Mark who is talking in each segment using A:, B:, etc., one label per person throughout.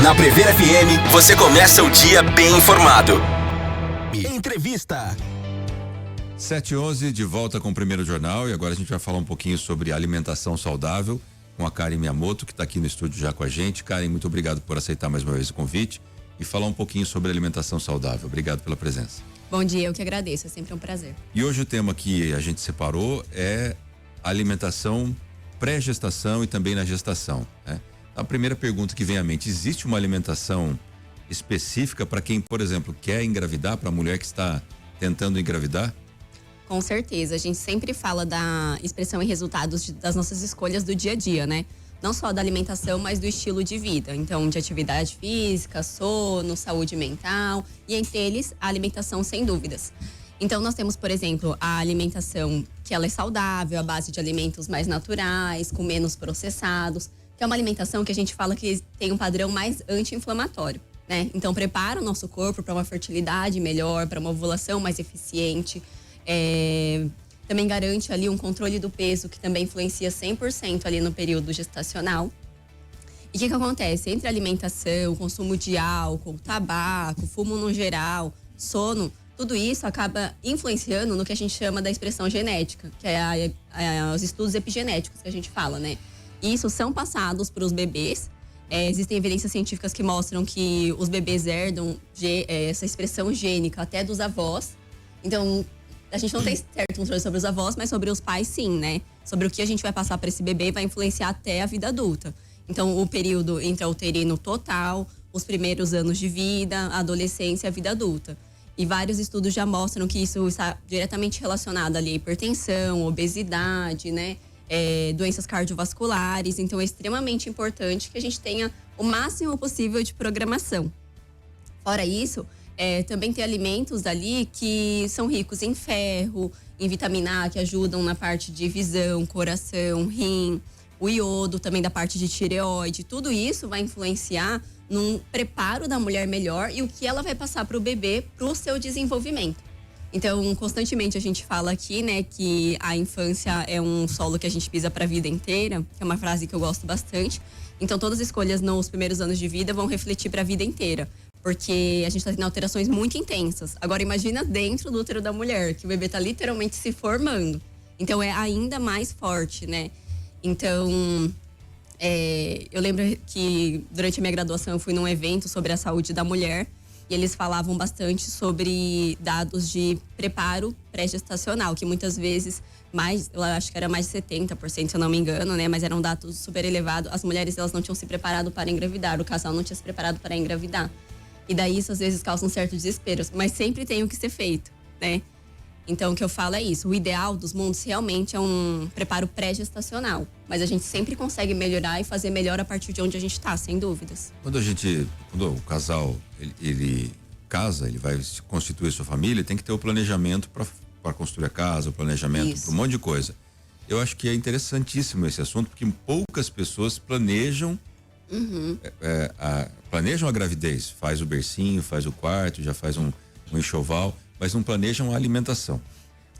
A: Na Prever FM, você começa o dia bem informado. Entrevista.
B: 7h11, de volta com o Primeiro Jornal, e agora a gente vai falar um pouquinho sobre alimentação saudável com a Karen Miyamoto, que está aqui no estúdio já com a gente. Karen, muito obrigado por aceitar mais uma vez o convite e falar um pouquinho sobre alimentação saudável. Obrigado pela presença.
C: Bom dia, eu que agradeço, é sempre um prazer.
B: E hoje o tema que a gente separou é alimentação pré-gestação e também na gestação, né? A primeira pergunta que vem à mente: existe uma alimentação específica para quem, por exemplo, quer engravidar, para a mulher que está tentando engravidar?
C: Com certeza, a gente sempre fala da expressão e resultados das nossas escolhas do dia a dia, né? Não só da alimentação, mas do estilo de vida. Então, de atividade física, sono, saúde mental e entre eles, a alimentação sem dúvidas. Então, nós temos, por exemplo, a alimentação que ela é saudável, à base de alimentos mais naturais, com menos processados, que é uma alimentação que a gente fala que tem um padrão mais anti-inflamatório, né? Então, prepara o nosso corpo para uma fertilidade melhor, para uma ovulação mais eficiente. Também garante ali um controle do peso, que também influencia 100% ali no período gestacional. E o que acontece? Entre a alimentação, consumo de álcool, tabaco, fumo no geral, sono, tudo isso acaba influenciando no que a gente chama da expressão genética, que é os estudos epigenéticos que a gente fala, né? E isso são passados para os bebês. Existem evidências científicas que mostram que os bebês herdam essa expressão gênica até dos avós. Então, a gente não tem certo controle sobre os avós, mas sobre os pais sim, né? Sobre o que a gente vai passar para esse bebê vai influenciar até a vida adulta. Então, o período intrauterino total, os primeiros anos de vida, a adolescência e a vida adulta. E vários estudos já mostram que isso está diretamente relacionado ali à hipertensão, obesidade, né? Doenças cardiovasculares. Então, é extremamente importante que a gente tenha o máximo possível de programação. Fora isso, também tem alimentos ali que são ricos em ferro, em vitamina A, que ajudam na parte de visão, coração, rim, o iodo também da parte de tireoide. Tudo isso vai influenciar num preparo da mulher melhor e o que ela vai passar para o bebê, para o seu desenvolvimento. Então, constantemente a gente fala aqui, né, que a infância é um solo que a gente pisa para a vida inteira, que é uma frase que eu gosto bastante. Então, todas as escolhas nos primeiros anos de vida vão refletir para a vida inteira, porque a gente está tendo alterações muito intensas. Agora, imagina dentro do útero da mulher, que o bebê está literalmente se formando. Então, é ainda mais forte, né? Então, eu lembro que durante a minha graduação eu fui num evento sobre a saúde da mulher e eles falavam bastante sobre dados de preparo pré-gestacional, que muitas vezes eu acho que era mais de 70%, se eu não me engano, né? Mas eram dados super elevados. As mulheres, elas não tinham se preparado para engravidar, o casal não tinha se preparado para engravidar. E daí isso às vezes causa um certo desespero, mas sempre tem o que ser feito, né? Então o que eu falo é isso: o ideal dos mundos realmente é um preparo pré-gestacional, mas a gente sempre consegue melhorar e fazer melhor a partir de onde a gente está, sem dúvidas.
B: Quando o casal ele casa, ele vai constituir sua família, tem que ter o planejamento para construir a casa, o planejamento para um monte de coisa. Eu acho que é interessantíssimo esse assunto, porque poucas pessoas planejam planejam a gravidez, faz o bercinho, faz o quarto, já faz um enxoval, mas não planejam a alimentação.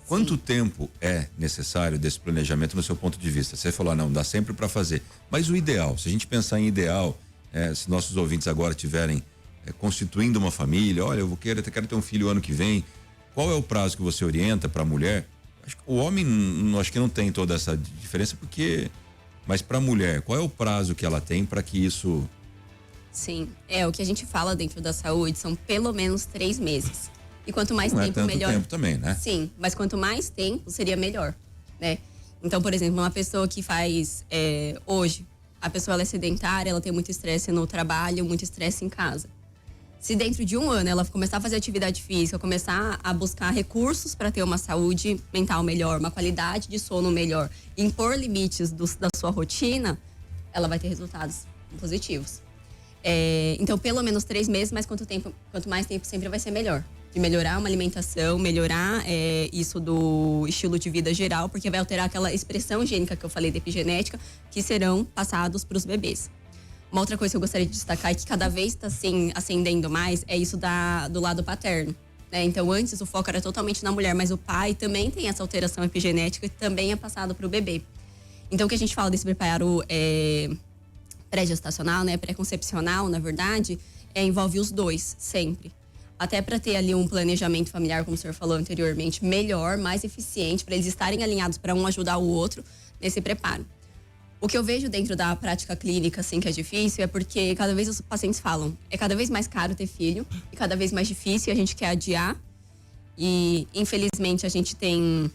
B: Quanto tempo é necessário desse planejamento no seu ponto de vista? Você falou, não, dá sempre para fazer, mas o ideal, se a gente pensar em ideal, se nossos ouvintes agora estiverem constituindo uma família, olha, eu quero ter um filho ano que vem, qual é o prazo que você orienta para a mulher? Acho que o homem, acho que não tem toda essa diferença, mas para a mulher, qual é o prazo que ela tem para que isso...
C: Sim, o que a gente fala dentro da saúde são pelo menos 3 meses. E quanto mais tempo, melhor.
B: Tempo também, né?
C: Sim, mas quanto mais tempo, seria melhor, né? Então, por exemplo, uma pessoa que faz hoje, a pessoa ela é sedentária, ela tem muito estresse no trabalho, muito estresse em casa. Se dentro de 1 ano ela começar a fazer atividade física, começar a buscar recursos para ter uma saúde mental melhor, uma qualidade de sono melhor, impor limites da sua rotina, ela vai ter resultados positivos. Então, pelo menos 3 meses, mas quanto mais tempo sempre vai ser melhor. De melhorar uma alimentação, melhorar isso do estilo de vida geral, porque vai alterar aquela expressão gênica que eu falei da epigenética, que serão passados para os bebês. Uma outra coisa que eu gostaria de destacar é que cada vez está assim, ascendendo mais, é isso do lado paterno, né? Então, antes o foco era totalmente na mulher, mas o pai também tem essa alteração epigenética que também é passado para o bebê. Então, o que a gente fala desse preparo pré-gestacional, né, pré-concepcional, na verdade, envolve os dois, sempre. Até para ter ali um planejamento familiar, como o senhor falou anteriormente, melhor, mais eficiente, para eles estarem alinhados para um ajudar o outro nesse preparo. O que eu vejo dentro da prática clínica, assim, que é difícil, é porque cada vez os pacientes falam, é cada vez mais caro ter filho, e cada vez mais difícil, e a gente quer adiar. E, infelizmente, a gente tem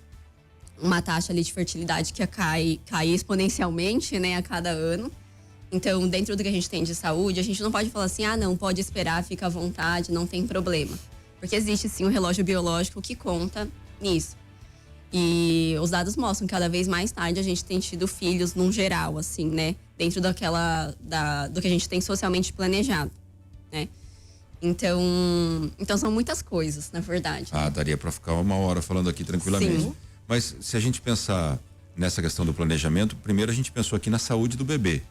C: uma taxa ali de fertilidade que cai exponencialmente, né, a cada ano. Então, dentro do que a gente tem de saúde, a gente não pode falar assim, não, pode esperar, fica à vontade, não tem problema. Porque existe, sim, um relógio biológico que conta nisso. E os dados mostram que cada vez mais tarde a gente tem tido filhos num geral, assim, né? Dentro do que a gente tem socialmente planejado, né? Então são muitas coisas, na verdade.
B: Daria para ficar uma hora falando aqui tranquilamente.
C: Sim.
B: Mas se a gente pensar nessa questão do planejamento, primeiro a gente pensou aqui na saúde do bebê.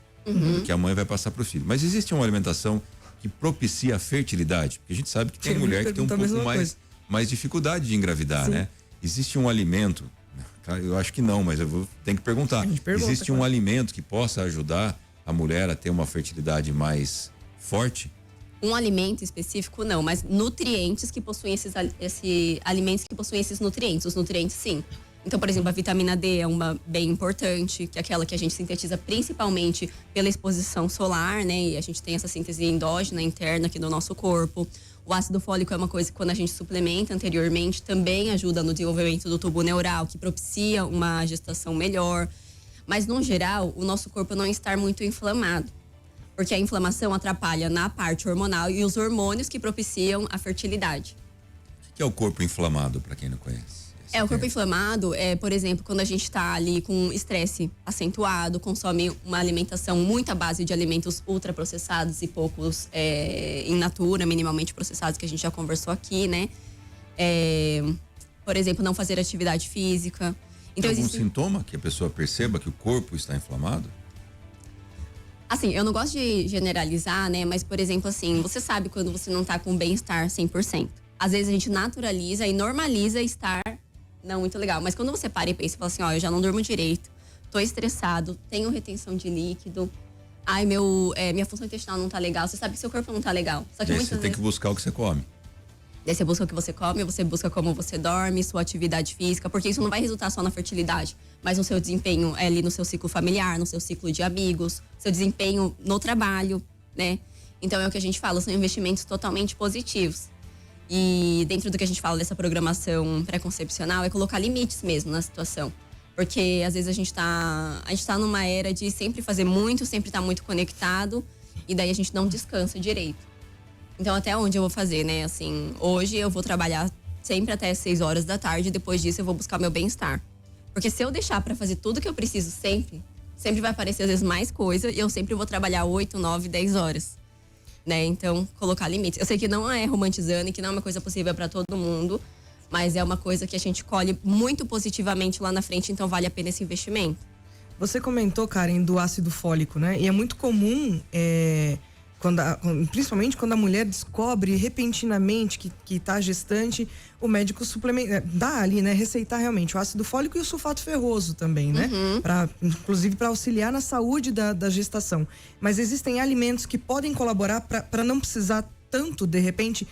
B: Que a mãe vai passar para o filho. Mas existe uma alimentação que propicia a fertilidade? Porque a gente sabe que tem mulher que tem um pouco mais dificuldade de engravidar, sim, né? Existe um alimento, eu acho que não, mas tenho que perguntar. Existe um alimento que possa ajudar a mulher a ter uma fertilidade mais forte?
C: Um alimento específico, não, mas nutrientes que possuem alimentos que possuem esses nutrientes. Os nutrientes, sim. Então, por exemplo, a vitamina D é uma bem importante, que é aquela que a gente sintetiza principalmente pela exposição solar, né? E a gente tem essa síntese endógena, interna aqui do nosso corpo. O ácido fólico é uma coisa que, quando a gente suplementa anteriormente, também ajuda no desenvolvimento do tubo neural, que propicia uma gestação melhor. Mas, no geral, o nosso corpo não está muito inflamado, porque a inflamação atrapalha na parte hormonal e os hormônios que propiciam a fertilidade.
B: O que é o corpo inflamado, para quem não conhece?
C: O corpo inflamado é, por exemplo, quando a gente está ali com estresse acentuado, consome uma alimentação muito à base de alimentos ultraprocessados e poucos in natura, minimamente processados, que a gente já conversou aqui, né? Por exemplo, não fazer atividade física. Então,
B: tem algum sintoma que a pessoa perceba que o corpo está inflamado?
C: Assim, eu não gosto de generalizar, né? Mas, por exemplo, assim, você sabe quando você não tá com bem-estar 100%. Às vezes a gente naturaliza e normaliza estar não muito legal. Mas quando você para e pensa e fala assim, eu já não durmo direito, tô estressado, tenho retenção de líquido, minha função intestinal não tá legal, você sabe que seu corpo não tá legal. Só que
B: você tem que buscar o que você come.
C: Daí você busca o que você come, você busca como você dorme, sua atividade física, porque isso não vai resultar só na fertilidade, mas no seu desempenho ali no seu ciclo familiar, no seu ciclo de amigos, seu desempenho no trabalho, né? Então é o que a gente fala, são investimentos totalmente positivos. E dentro do que a gente fala dessa programação pré-concepcional é colocar limites mesmo na situação. Porque às vezes a gente tá numa era de sempre fazer muito, sempre estar muito conectado, e daí a gente não descansa direito. Então até onde eu vou fazer, né? Assim, hoje eu vou trabalhar sempre até 6 horas da tarde, depois disso eu vou buscar meu bem-estar. Porque se eu deixar para fazer tudo que eu preciso sempre vai aparecer às vezes mais coisa, e eu sempre vou trabalhar 8, 9, 10 horas. Né? Então, colocar limites. Eu sei que não é romantizando e que não é uma coisa possível para todo mundo, mas é uma coisa que a gente colhe muito positivamente lá na frente, então vale a pena esse investimento.
D: Você comentou, Karen, do ácido fólico, né? E é muito comum, principalmente quando a mulher descobre repentinamente que tá gestante, o médico dá ali, né? Receitar realmente o ácido fólico e o sulfato ferroso também, né? Inclusive para auxiliar na saúde da gestação. Mas existem alimentos que podem colaborar para não precisar tanto, de repente,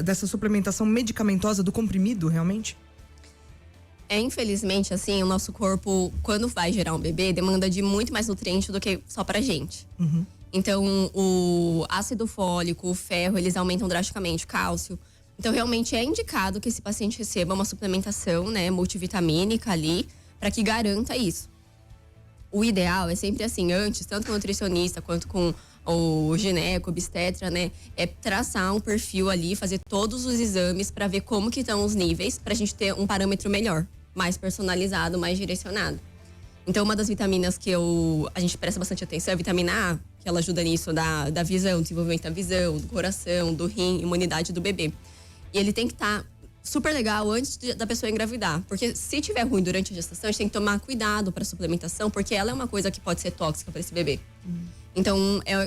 D: dessa suplementação medicamentosa do comprimido, realmente?
C: Infelizmente, assim, o nosso corpo, quando vai gerar um bebê, demanda de muito mais nutriente do que só pra gente. Então, o ácido fólico, o ferro, eles aumentam drasticamente, o cálcio. Então, realmente é indicado que esse paciente receba uma suplementação, né, multivitamínica ali, para que garanta isso. O ideal é sempre assim, antes, tanto com o nutricionista quanto com o gineco, obstetra, né, é traçar um perfil ali, fazer todos os exames para ver como que estão os níveis, pra gente ter um parâmetro melhor, mais personalizado, mais direcionado. Então, uma das vitaminas que a gente presta bastante atenção é a vitamina A, que ela ajuda nisso da visão, desenvolvimento da visão, do coração, do rim, imunidade do bebê. E ele tem que estar super legal antes da pessoa engravidar. Porque se tiver ruim durante a gestação, a gente tem que tomar cuidado para a suplementação, porque ela é uma coisa que pode ser tóxica para esse bebê. Então,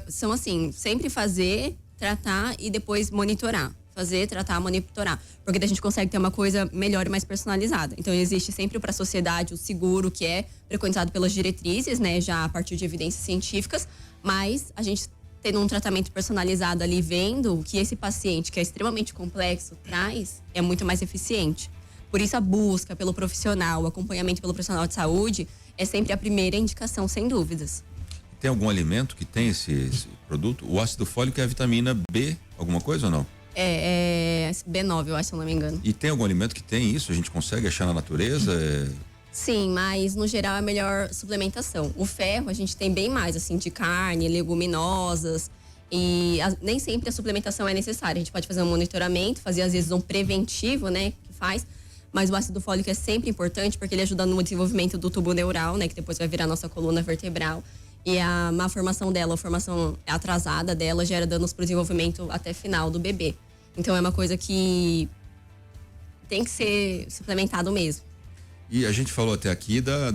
C: são assim, sempre fazer, tratar e depois monitorar. Fazer, tratar, monitorar. Porque daí a gente consegue ter uma coisa melhor e mais personalizada. Então, existe sempre para a sociedade o seguro, que é preconizado pelas diretrizes, né? Já a partir de evidências científicas. Mas a gente tendo um tratamento personalizado ali, vendo o que esse paciente, que é extremamente complexo, traz, é muito mais eficiente. Por isso a busca pelo profissional, o acompanhamento pelo profissional de saúde é sempre a primeira indicação, sem dúvidas.
B: Tem algum alimento que tem esse produto? O ácido fólico é a vitamina B, alguma coisa ou não?
C: É B9, eu acho, se eu não me engano.
B: E tem algum alimento que tem isso? A gente consegue achar na natureza?
C: Sim, mas no geral é a melhor suplementação. O ferro a gente tem bem mais, assim, de carne, leguminosas. E nem sempre a suplementação é necessária. A gente pode fazer um monitoramento, fazer às vezes um preventivo, né, que faz. Mas o ácido fólico é sempre importante porque ele ajuda no desenvolvimento do tubo neural, né, que depois vai virar nossa coluna vertebral. E a má formação dela, a formação atrasada dela, gera danos para o desenvolvimento até final do bebê. Então é uma coisa que tem que ser suplementado mesmo.
B: E a gente falou até aqui da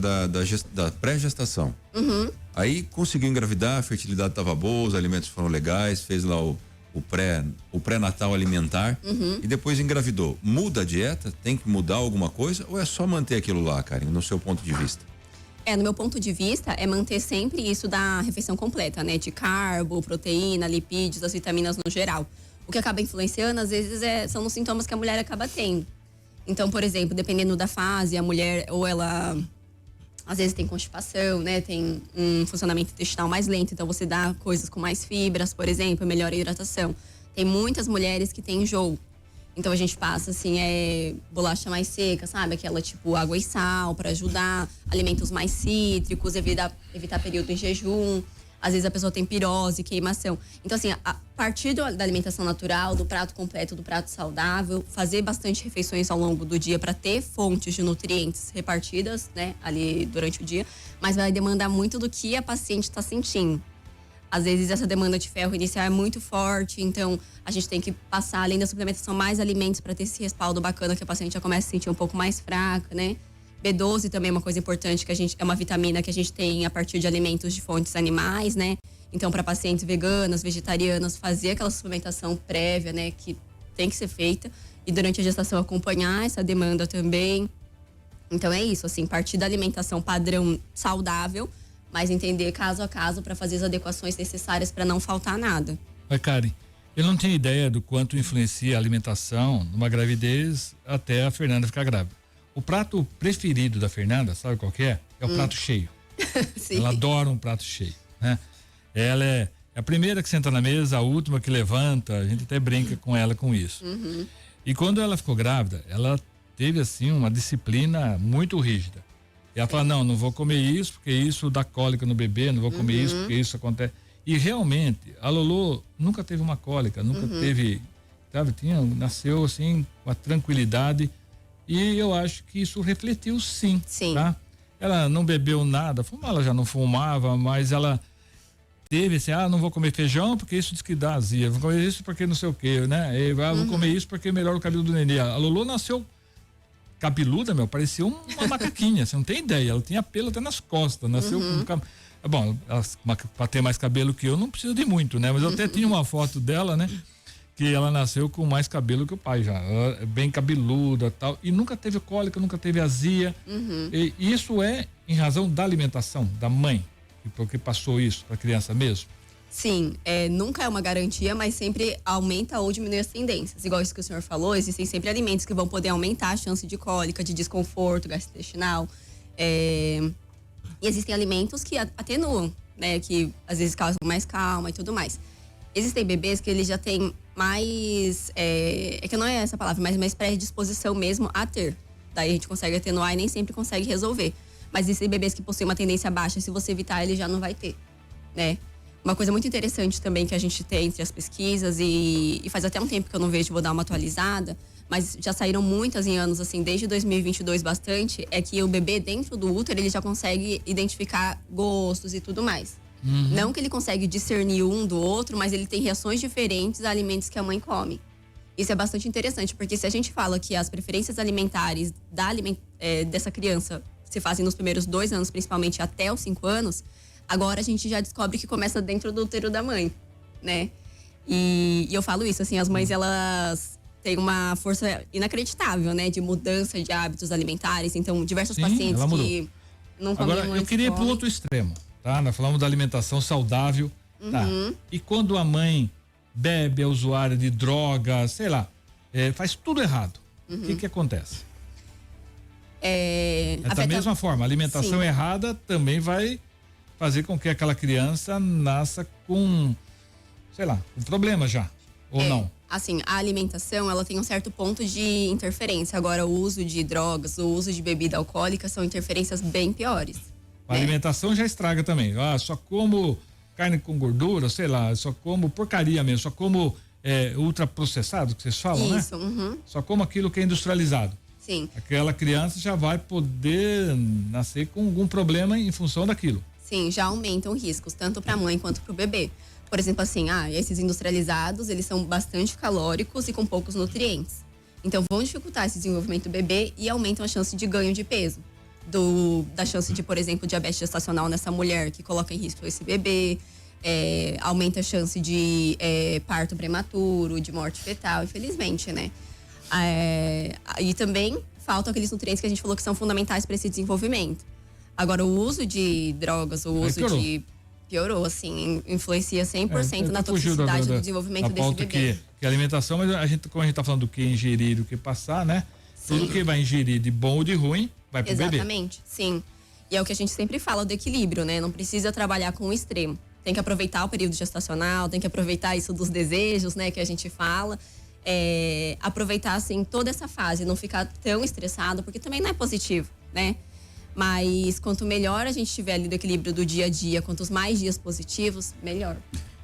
B: pré-gestação.
C: Uhum.
B: Aí conseguiu engravidar, a fertilidade estava boa, os alimentos foram legais, fez lá o pré-natal alimentar.
C: Uhum.
B: E depois engravidou. Muda a dieta? Tem que mudar alguma coisa? Ou é só manter aquilo lá, Karen, no seu ponto de vista?
C: No meu ponto de vista, é manter sempre isso da refeição completa, né? De carbo, proteína, lipídios, as vitaminas no geral. O que acaba influenciando, às vezes, são os sintomas que a mulher acaba tendo. Então, por exemplo, dependendo da fase, a mulher ou ela às vezes tem constipação, né? Tem um funcionamento intestinal mais lento, então você dá coisas com mais fibras, por exemplo, melhora a hidratação. Tem muitas mulheres que têm enjoo. Então a gente passa assim, bolacha mais seca, sabe? Aquela tipo água e sal para ajudar, alimentos mais cítricos, evitar período em jejum. Às vezes a pessoa tem pirose, queimação. Então, assim, a partir da alimentação natural, do prato completo, do prato saudável, fazer bastante refeições ao longo do dia para ter fontes de nutrientes repartidas, né, ali durante o dia, mas vai demandar muito do que a paciente está sentindo. Às vezes essa demanda de ferro inicial é muito forte, então a gente tem que passar, além da suplementação, mais alimentos para ter esse respaldo bacana, que a paciente já começa a se sentir um pouco mais fraca, né? B12 também é uma coisa importante, é uma vitamina que a gente tem a partir de alimentos de fontes animais, né? Então, para pacientes veganas, vegetarianas, fazer aquela suplementação prévia, né? Que tem que ser feita. E durante a gestação acompanhar essa demanda também. Então, é isso, assim, partir da alimentação padrão saudável, mas entender caso a caso para fazer as adequações necessárias para não faltar nada.
E: Mas, Karen, eu não tenho ideia do quanto influencia a alimentação numa gravidez até a Fernanda ficar grávida. O prato preferido da Fernanda, sabe qual que é? É o prato cheio.
C: Sim.
E: Ela adora um prato cheio, né? Ela é a primeira que senta na mesa, a última que levanta, a gente até brinca com ela com isso.
C: Uhum.
E: E quando ela ficou grávida, ela teve assim uma disciplina muito rígida. E ela fala, não vou comer isso porque isso dá cólica no bebê, não vou comer isso porque isso acontece. E realmente, a Lolo nunca teve uma cólica, nunca teve, sabe, nasceu assim com a tranquilidade. E eu acho que isso refletiu sim. Tá? Ela não bebeu nada, ela já não fumava, mas ela teve assim, não vou comer feijão porque isso diz que dá azia, vou comer isso porque não sei o que, né? Vou comer isso porque melhora o cabelo do nenê. A Lolo nasceu cabeluda, parecia uma macaquinha, você não tem ideia, ela tinha pelo até nas costas, nasceu com... Bom, para ter mais cabelo que eu não precisa de muito, né? Mas eu até tinha uma foto dela, né? Que ela nasceu com mais cabelo que o pai já, ela é bem cabeluda tal, e nunca teve cólica, nunca teve azia. E isso é em razão da alimentação da mãe, porque passou isso para a criança mesmo?
C: Sim, nunca é uma garantia, mas sempre aumenta ou diminui as tendências. Igual isso que o senhor falou, existem sempre alimentos que vão poder aumentar a chance de cólica, de desconforto gastrointestinal. E existem alimentos que atenuam, né? Que às vezes causam mais calma e tudo mais. Existem bebês que eles já têm mais, que não é essa palavra, mas mais predisposição mesmo a ter. Daí a gente consegue atenuar e nem sempre consegue resolver. Mas existem bebês que possuem uma tendência baixa, se você evitar, ele já não vai ter, né? Uma coisa muito interessante também que a gente tem entre as pesquisas, e faz até um tempo que eu não vejo, vou dar uma atualizada, mas já saíram muitas em anos, assim, desde 2022 bastante, é que o bebê dentro do útero, ele já consegue identificar gostos e tudo mais. Não que ele consegue discernir um do outro, mas ele tem reações diferentes a alimentos que a mãe come. Isso é bastante interessante, porque se a gente fala que as preferências alimentares dessa criança se fazem nos primeiros 2 anos, principalmente até os 5 anos, agora a gente já descobre que começa dentro do útero da mãe, né? E eu falo isso, assim, as mães, elas têm uma força inacreditável, né? De mudança de hábitos alimentares. Então, diversos pacientes que não comiam
E: Agora, eu queria ir pro outro extremo. tá? Nós falamos da alimentação saudável, tá? E quando a mãe bebe, é usuária de drogas, sei lá, faz tudo errado, o que acontece? Da mesma forma, a alimentação errada também vai fazer com que aquela criança nasça com, sei lá, um problema já, ou não?
C: Assim, a alimentação, ela tem um certo ponto de interferência. Agora, o uso de drogas, o uso de bebida alcoólica são interferências bem piores.
E: A alimentação já estraga também. Só como carne com gordura, sei lá, só como porcaria mesmo, só como ultraprocessado, que vocês falam,
C: Isso,
E: né? Só como aquilo que é industrializado.
C: Sim.
E: Aquela criança já vai poder nascer com algum problema em função daquilo.
C: Sim, já aumentam riscos, tanto para a mãe quanto para o bebê. Por exemplo, assim, esses industrializados, eles são bastante calóricos e com poucos nutrientes. Então, vão dificultar esse desenvolvimento do bebê e aumentam a chance de ganho de peso. Da chance de, por exemplo, diabetes gestacional nessa mulher que coloca em risco esse bebê. Aumenta a chance de parto prematuro, de morte fetal, infelizmente, né? E também faltam aqueles nutrientes que a gente falou que são fundamentais para esse desenvolvimento. Agora, o uso de drogas, o uso piorou, assim, influencia 100% na toxicidade do desenvolvimento desse bebê.
E: Que alimentação, mas como a gente tá falando do que ingerir e do que passar, né? Sim. Tudo que vai ingerir de bom ou de ruim vai pro bebê.
C: Exatamente, sim. E é o que a gente sempre fala do equilíbrio, né? Não precisa trabalhar com o extremo. Tem que aproveitar o período gestacional, tem que aproveitar isso dos desejos, né? Que a gente fala. Aproveitar, assim, toda essa fase, não ficar tão estressado, porque também não é positivo, né? Mas quanto melhor a gente tiver ali do equilíbrio do dia a dia, quantos mais dias positivos, melhor.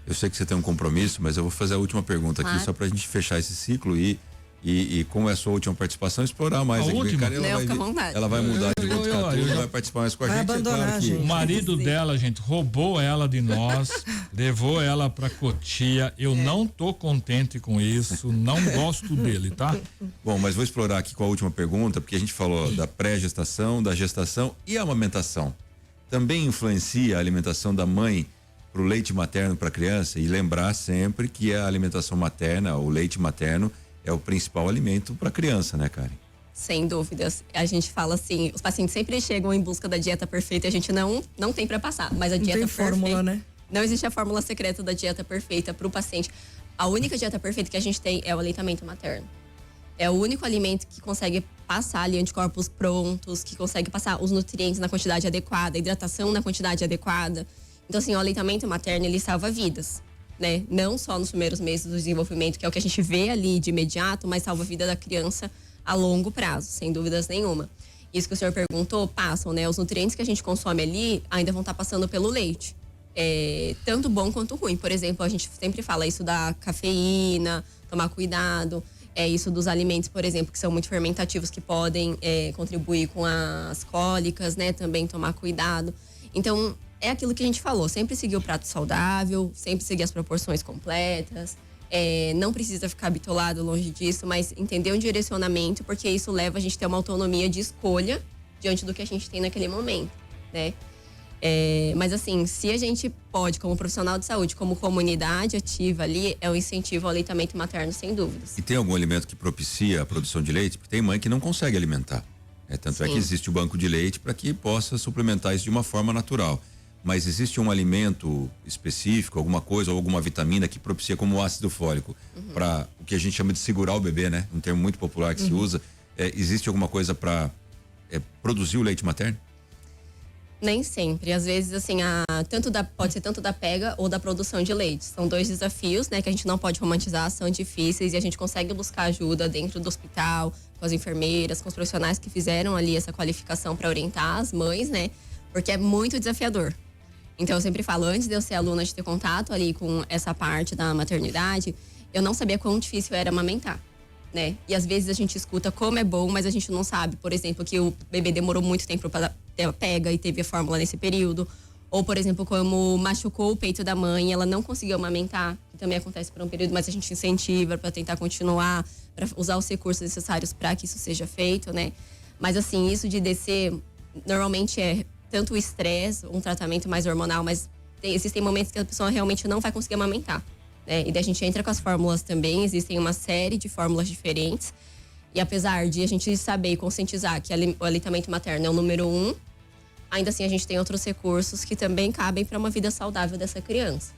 B: Eu sei que você tem um compromisso, mas eu vou fazer a última pergunta aqui, só pra gente fechar esse ciclo e como é a sua última participação, explorar mais aqui.
E: Última?
B: Cara, ela vai mudar de Botucatu, não vai participar mais com a gente.
D: Abandonar,
B: gente.
E: O marido dela, gente, roubou ela de nós, levou ela pra Cotia. Eu não tô contente com isso, não gosto dele, tá?
B: Bom, mas vou explorar aqui com a última pergunta, porque a gente falou da pré-gestação, da gestação e a amamentação. Também influencia a alimentação da mãe pro leite materno para a criança? E lembrar sempre que a alimentação materna, o leite materno, é o principal alimento para a criança, né, Karen?
C: Sem dúvidas. A gente fala assim, os pacientes sempre chegam em busca da dieta perfeita e a gente não tem para passar, mas a dieta
D: tem
C: perfeita,
D: fórmula, né?
C: Não existe a fórmula secreta da dieta perfeita para o paciente. A única dieta perfeita que a gente tem é o aleitamento materno. É o único alimento que consegue passar ali anticorpos prontos, que consegue passar os nutrientes na quantidade adequada, a hidratação na quantidade adequada. Então, assim, o aleitamento materno, ele salva vidas, né? Não só nos primeiros meses do desenvolvimento, que é o que a gente vê ali de imediato, mas salva a vida da criança a longo prazo, sem dúvidas nenhuma. Isso que o senhor perguntou, passam, né? Os nutrientes que a gente consome ali ainda vão estar passando pelo leite. Tanto bom quanto ruim. Por exemplo, a gente sempre fala isso da cafeína, tomar cuidado. Isso dos alimentos, por exemplo, que são muito fermentativos, que podem contribuir com as cólicas, né? Também tomar cuidado. Então, é aquilo que a gente falou, sempre seguir o prato saudável, sempre seguir as proporções completas, não precisa ficar bitolado longe disso, mas entender um direcionamento, porque isso leva a gente a ter uma autonomia de escolha diante do que a gente tem naquele momento, né? Mas assim, se a gente pode, como profissional de saúde, como comunidade ativa ali, é o incentivo ao aleitamento materno, sem dúvidas.
B: E tem algum alimento que propicia a produção de leite? Porque tem mãe que não consegue alimentar. Tanto é que existe o banco de leite para que possa suplementar isso de uma forma natural. Mas existe um alimento específico, alguma coisa, ou alguma vitamina que propicia, como o ácido fólico, para o que a gente chama de segurar o bebê, né? Um termo muito popular que se usa. Existe alguma coisa para produzir o leite materno?
C: Nem sempre. Às vezes, assim, pode ser tanto da pega ou da produção de leite. São dois desafios, né? Que a gente não pode romantizar, são difíceis e a gente consegue buscar ajuda dentro do hospital, com as enfermeiras, com os profissionais que fizeram ali essa qualificação para orientar as mães, né? Porque é muito desafiador. Então, eu sempre falo, antes de eu ser aluna, de ter contato ali com essa parte da maternidade, eu não sabia quão difícil era amamentar, né? E às vezes a gente escuta como é bom, mas a gente não sabe, por exemplo, que o bebê demorou muito tempo para ter a pega e teve a fórmula nesse período. Ou, por exemplo, como machucou o peito da mãe e ela não conseguiu amamentar, que também acontece por um período, mas a gente incentiva para tentar continuar, para usar os recursos necessários para que isso seja feito, né? Mas assim, isso de descer, normalmente é tanto o estresse, um tratamento mais hormonal, mas existem momentos que a pessoa realmente não vai conseguir amamentar, né? E daí a gente entra com as fórmulas também, existem uma série de fórmulas diferentes. E apesar de a gente saber e conscientizar que o aleitamento materno é o número 1, ainda assim a gente tem outros recursos que também cabem para uma vida saudável dessa criança.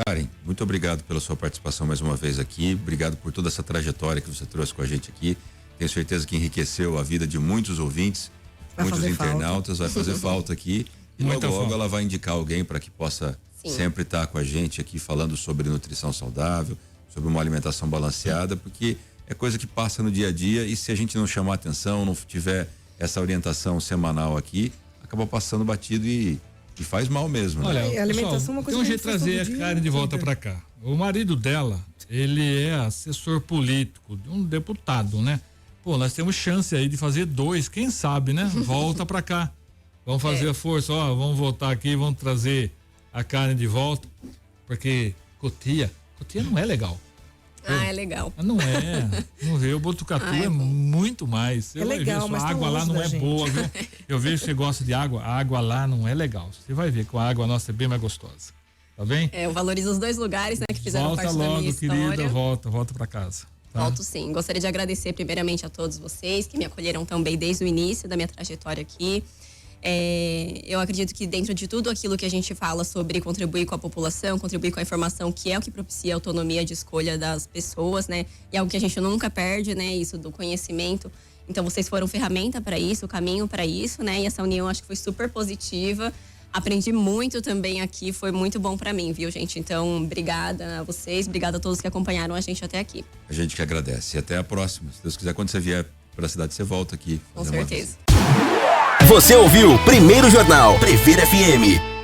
B: Karen, muito obrigado pela sua participação mais uma vez aqui. Obrigado por toda essa trajetória que você trouxe com a gente aqui. Tenho certeza que enriqueceu a vida de muitos ouvintes, muitos internautas. Vai fazer falta aqui. E logo ela vai indicar alguém para que possa sempre estar com a gente aqui falando sobre nutrição saudável, sobre uma alimentação balanceada, porque é coisa que passa no dia a dia e se a gente não chamar atenção, não tiver essa orientação semanal aqui, acaba passando batido e faz mal mesmo.
E: Olha,
B: né?
D: A alimentação é uma coisa
E: tem um
D: que
E: jeito de trazer a Karen de volta para cá. O marido dela, ele é assessor político de um deputado, né? Pô, nós temos chance aí de fazer 2, quem sabe, né? Volta para cá. Vamos fazer a força, ó, vamos voltar aqui, vamos trazer a Karen de volta, porque Cotia não é legal.
C: É legal.
E: Não é, não vê, o Botucatu é muito mais. Você vai
D: legal,
E: ver,
D: mas
E: a
D: tá
E: água lá
D: longe
E: não
D: da
E: é
D: gente.
E: boa, viu? Eu vejo que você gosta de água, a água lá não é legal. Você vai ver que a água nossa é bem mais gostosa. Tá bem?
C: Eu valorizo os 2 lugares, né, que fizeram
E: Volta
C: parte da
E: logo,
C: minha história.
E: querida, volta para casa. Tá?
C: Volto sim. Gostaria de agradecer primeiramente a todos vocês que me acolheram também desde o início da minha trajetória aqui. Eu acredito que dentro de tudo aquilo que a gente fala sobre contribuir com a população, contribuir com a informação, que é o que propicia a autonomia de escolha das pessoas, né? E é algo que a gente nunca perde, né? Isso do conhecimento. Então, vocês foram ferramenta para isso, o caminho para isso, né? E essa união acho que foi super positiva. Aprendi muito também aqui, foi muito bom para mim, viu, gente? Então, obrigada a vocês, obrigada a todos que acompanharam a gente até aqui.
B: A gente que agradece. E até a próxima. Se Deus quiser, quando você vier para a cidade, você volta aqui.
C: Com certeza.
A: Você ouviu Primeiro Jornal Previr FM.